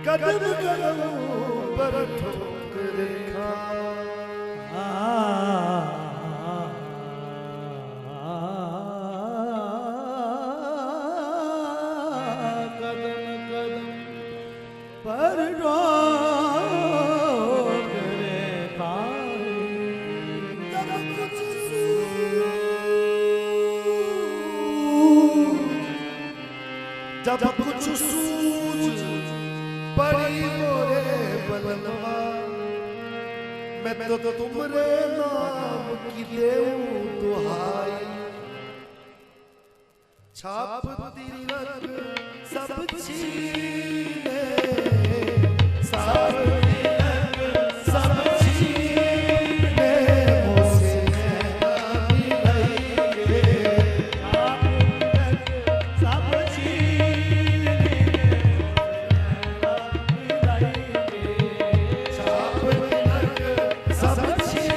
कदम कदम पर ठोकरे खा कदम कदम पर ठोकरे खाए जब कुछ सूझ पड़ी मोरे बलवा मैं तो तुमरे नाम की देऊं दुहाई छाप तिलक सब छीने सब तिलक सब छीने मुझसे मिलेंगे छाप तिलक सब छीने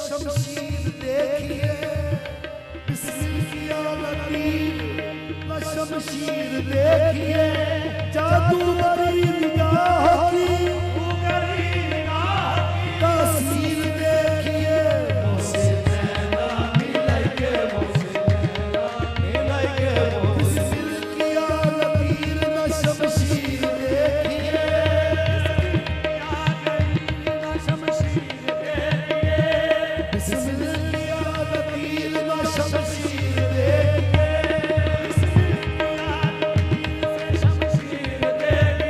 शमशीर देखिए बिस्मिल किया लकीर न शमशीर देखिए जादू भरी निगाह की तासीर देखिए बिस्मिल किया लकीर न शमशीर देखिए बिस्मिल किया लकीर न शमशीर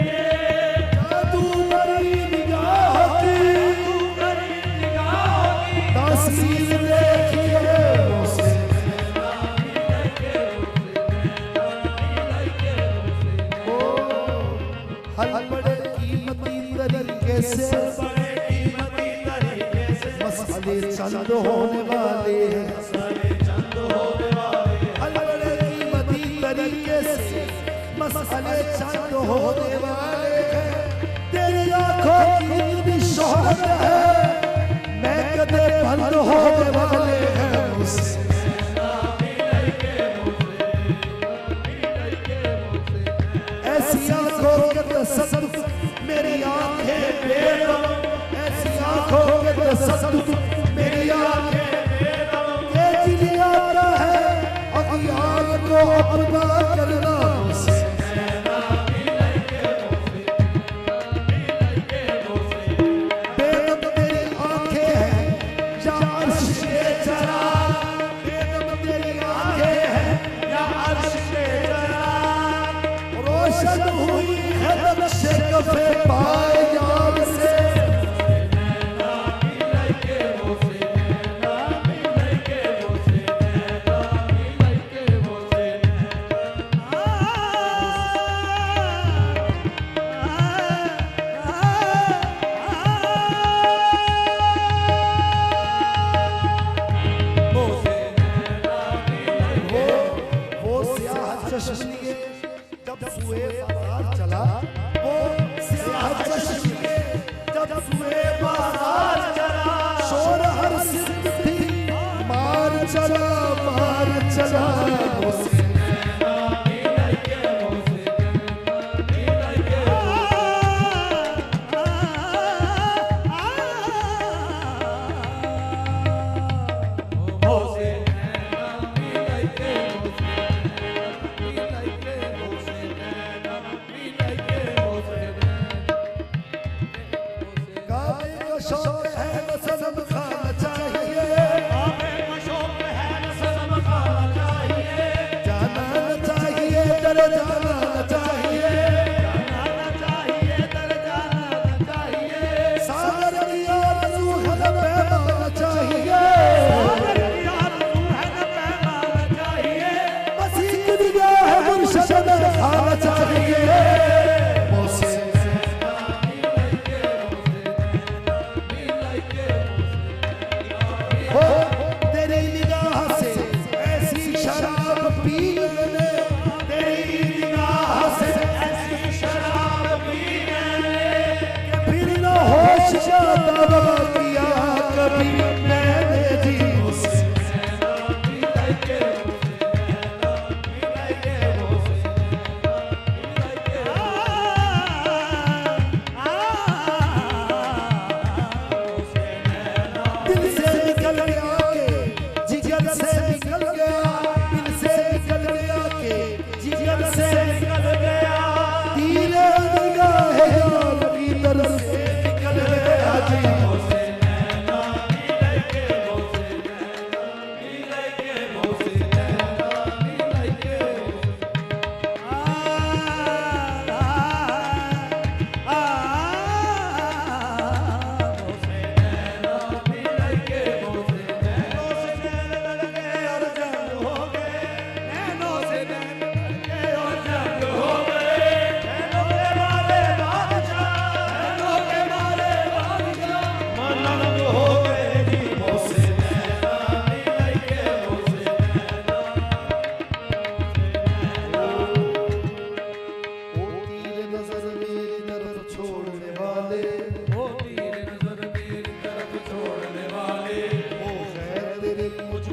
जादू भरी निगाह की तासीर देखिए हर बड़े कीमती तरीके से मसले चंद होने वाले हैं हर बड़े कीमती तरीके से मसले चंद होने वाले हैं तेरी आंखों की इतनी शोहरत है मैं कदे बंद होने वाले हैं ऐसी आंखों के तसद्दुक मेरी आंखें बेदम ऐसी आंखों के तसद्दुक मेरी आंखें बेदम ये दिल आता है अगियान को अपना करना बेदम तेरी आंखें हैं या अर्श के चरा बेदम तेरी आंखें हैं या अर्श के चरा रोशन हुई है नक्शे कफे पाए जान से वो स्याह चश्म लिए जब सुए बाजार चला वो स्याह चश्म लिए जब सुए बाजार चला शोर हर सिद्ध थी मार चला गाने का शौक है न सनम खाना चाहिए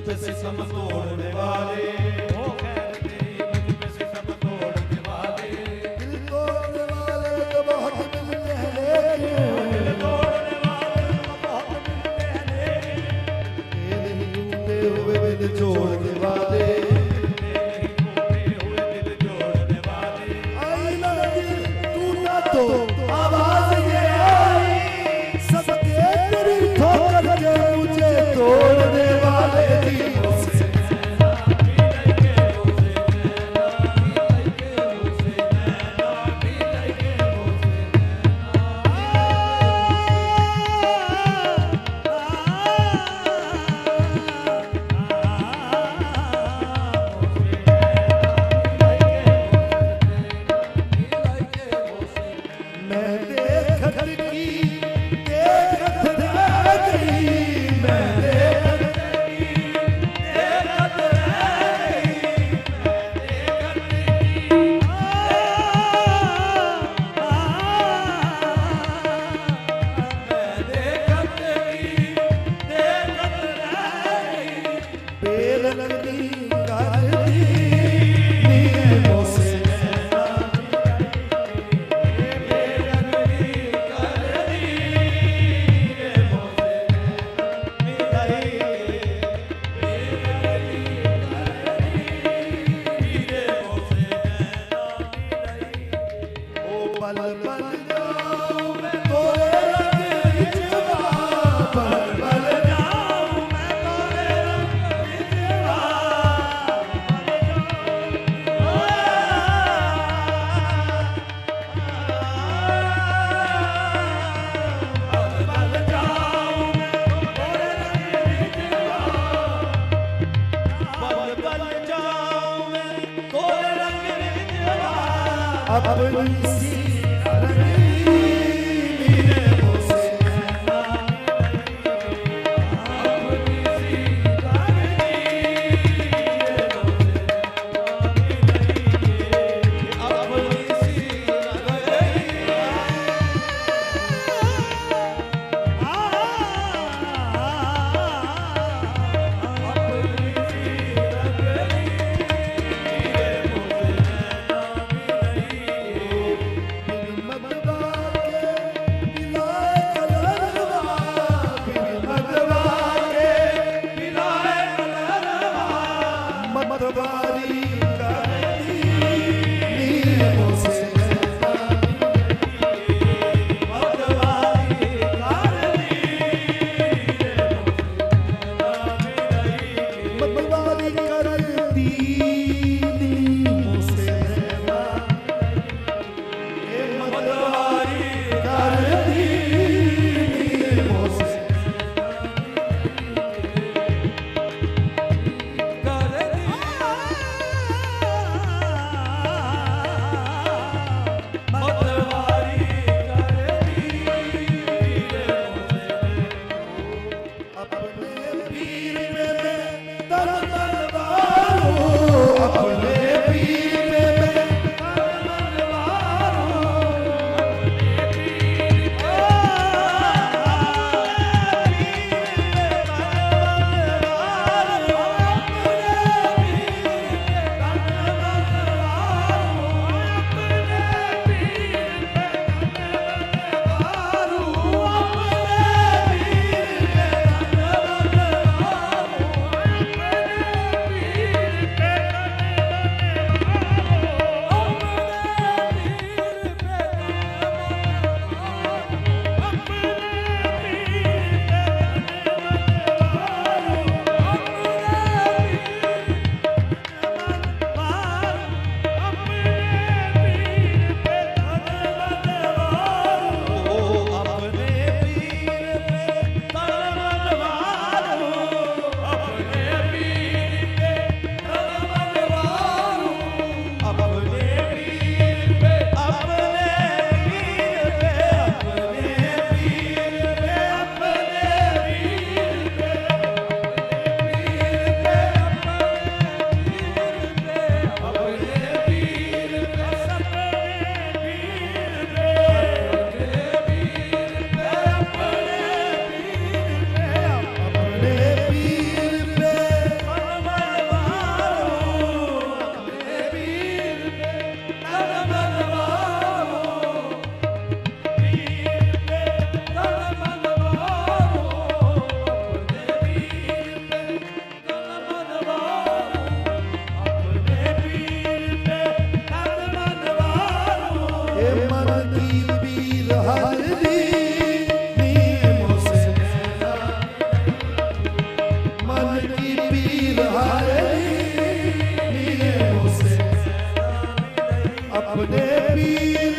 पे सितम तोड़ने वाले, ओ खैर तेरी मुझ पे सितम तोड़ने वाले। दिल तोड़ने वाले तो बहुत मिलते हैं लेकिन, दिल तोड़ने वाले तो बहुत मिलते हैं लेकिन, ये नहीं टूटे हुए दिल जोड़ने वाले, नहीं टूटे हुए दिल जोड़ने वाले। आई ना दिल टूटा तो आवाज ये आई, सबके तेरी ठोकर के मुझे तोड़ने वाले दिलों से। मैं देखत की देखत रह गई, मैं देखत की देखत रह गई, बेलगनी कर दी नीमों से बल बल जाऊं मैं तोरे रंग विचवा, बल बल जाऊं मैं तोरे रंग विचवा, बल बल जाऊं मैं तोरे रंग विचवा, बल बल जाऊं मैं तोरे रंग विचवा। अपनी सी रंगी नीमों से हरनी नीमों से मन की पीर हरनी नीमों से अपने पीर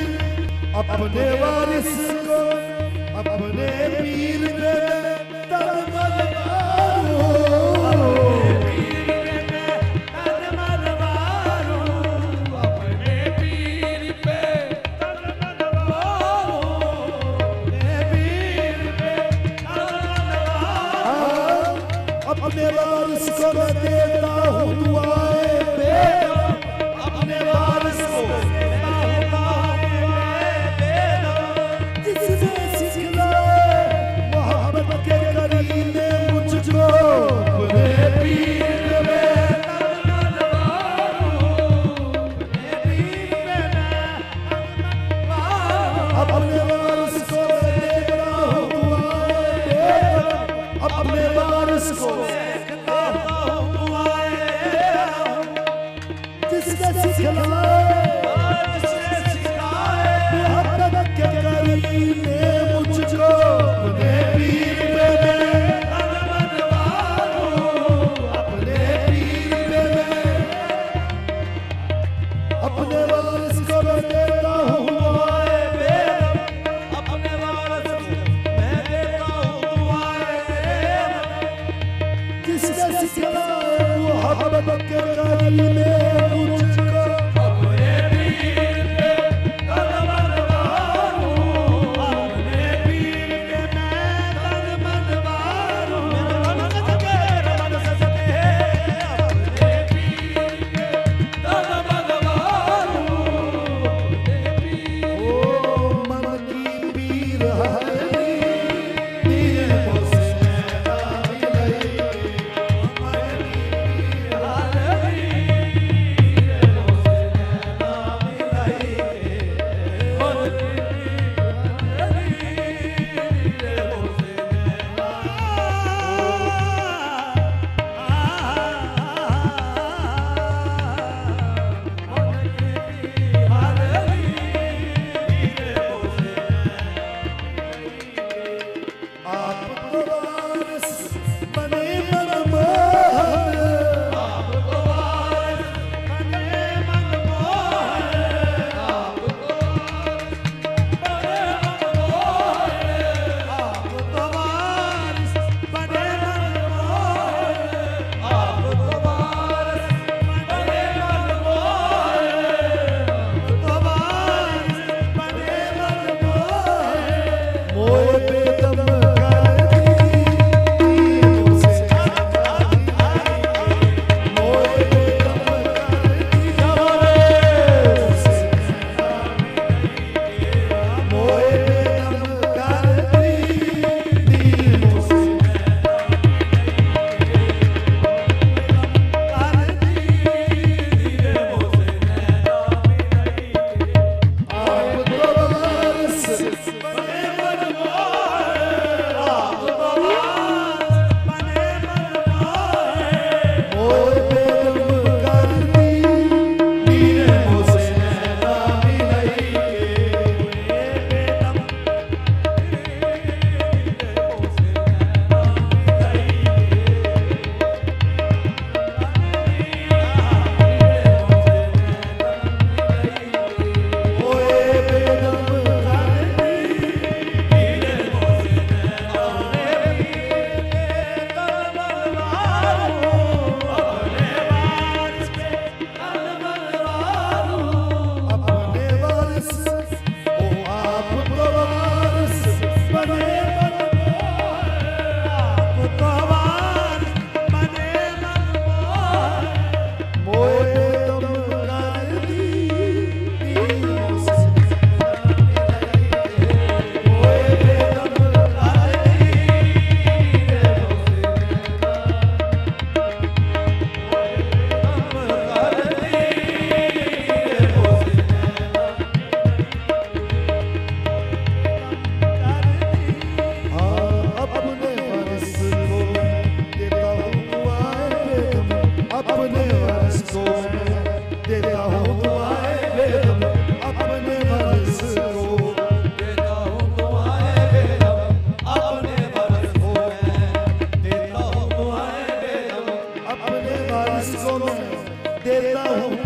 अपने वारिस को अपने पीर पे तन मन मारो अपने पीर पे तन मन मारो अपने वारिस को मैं देता हूँ दुआएं बेदम अपने वारिस को जिसने सिखलाए मोहब्बत के करीने मुझको अपने पीर में अपने वारिस को मैं देता हूँ दुआएं बेदम अपने वारिस को जिसने सिखलाए मोहब्बत के करीने मुझको अपने पीर पे मैं अपने पीर पे मैं अपने वारिस को मैं देता हूँ दुआएं बेदम अपने वारिस को मैं देता हूँ दुआएं जिसने सिखलाए मोहब्बत के करीने मुझको अपने पीर पे तन मन मारो अपने पीर पे मैं तन मन मारो मन सके अपने पीर पे तन मन मारो ओ मन की पीर हरनी नीमों से नैना मिलाई आप तो वारिस बने मनमोहन मोए बेदम कर दी नीमों से मोए बेदम कर दी मोए बेदम कर दी नीमों से आप तो वारिस बने मोए बेदम कर दी नीमों से नैना मिलाई मोए बेदम कर दी अपने वारिस ओ आप तो वारिस बने मोए बेदम कर दी नीमों से मोए बेदम कर अपने वारिस को देता हूँ दुआएं बेदम अपने वारिस को मैं देता हूँ दुआएं बेदम अपने वारिस को देता हूँ